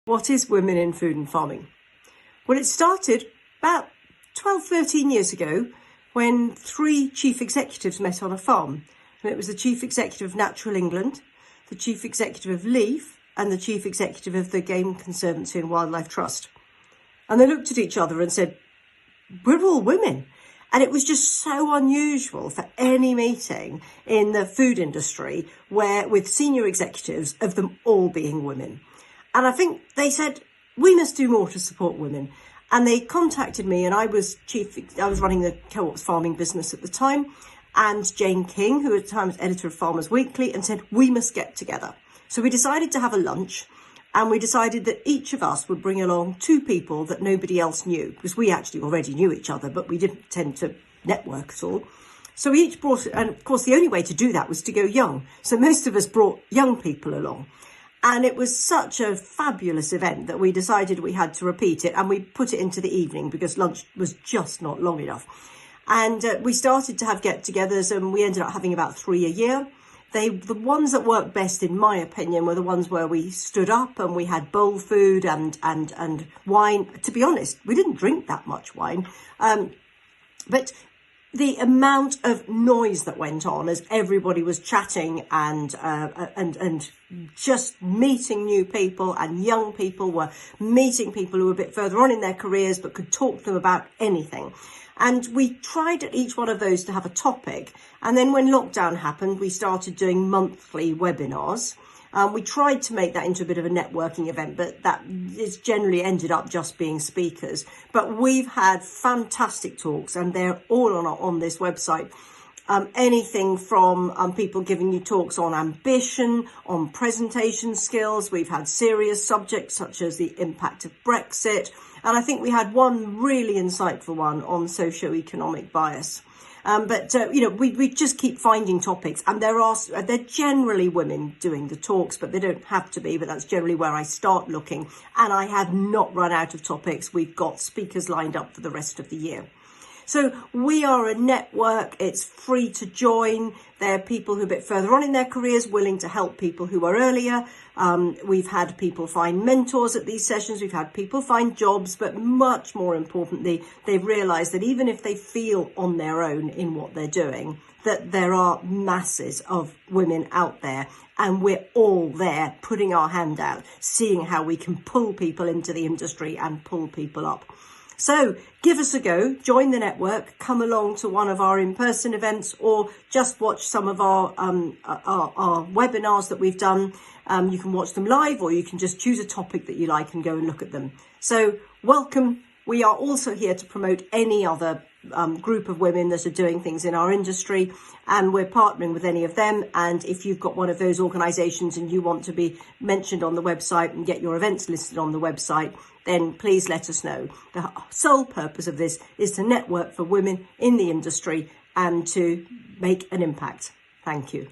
What is women in food and farming? Well, it started about 12, 13 years ago when 3 chief executives met on a farm. And it was the chief executive of Natural England, the chief executive of LEAF, and the chief executive of the Game Conservancy and Wildlife Trust. And they looked at each other and said, we're all women. And it was just so unusual for any meeting in the food industry with senior executives of them all being women. And I think they said, we must do more to support women. And they contacted me, and I was running the co-op's farming business at the time, and Jane King, who at the time was editor of Farmers Weekly, and said, we must get together. So we decided to have a lunch, and we decided that each of us would bring along 2 people that nobody else knew, because we actually already knew each other, but we didn't tend to network at all. So we each brought, and of course the only way to do that was to go young. So most of us brought young people along. And it was such a fabulous event that we decided we had to repeat it, and we put it into the evening because lunch was just not long enough. And we started to have get-togethers, and we ended up having about 3 a year. The ones that worked best, in my opinion, were the ones where we stood up and we had bowl food and wine. To be honest, we didn't drink that much wine, but the amount of noise that went on as everybody was chatting and just meeting new people, and young people were meeting people who were a bit further on in their careers but could talk to them about anything. And we tried at each one of those to have a topic. And then when lockdown happened, we started doing monthly webinars. We tried to make that into a bit of a networking event, but that it's generally ended up just being speakers. But we've had fantastic talks, and they're all on this website. Anything from people giving you talks on ambition, on presentation skills. We've had serious subjects such as the impact of Brexit. And I think we had one really insightful one on socio-economic bias. We just keep finding topics, and they're generally women doing the talks, but they don't have to be, but that's generally where I start looking. And I have not run out of topics. We've got speakers lined up for the rest of the year. So we are a network. It's free to join. There are people who are a bit further on in their careers willing to help people who are earlier. We've had people find mentors at these sessions. We've had people find jobs, but much more importantly, they've realised that even if they feel on their own in what they're doing, that there are masses of women out there, and we're all there putting our hand out, seeing how we can pull people into the industry and pull people up. So give us a go, join the network, come along to one of our in-person events, or just watch some of our webinars that we've done. You can watch them live, or you can just choose a topic that you like and go and look at them. So welcome. We are also here to promote any other group of women that are doing things in our industry, and we're partnering with any of them. And if you've got one of those organisations and you want to be mentioned on the website and get your events listed on the website, then please let us know. The sole purpose of this is to network for women in the industry and to make an impact. Thank you.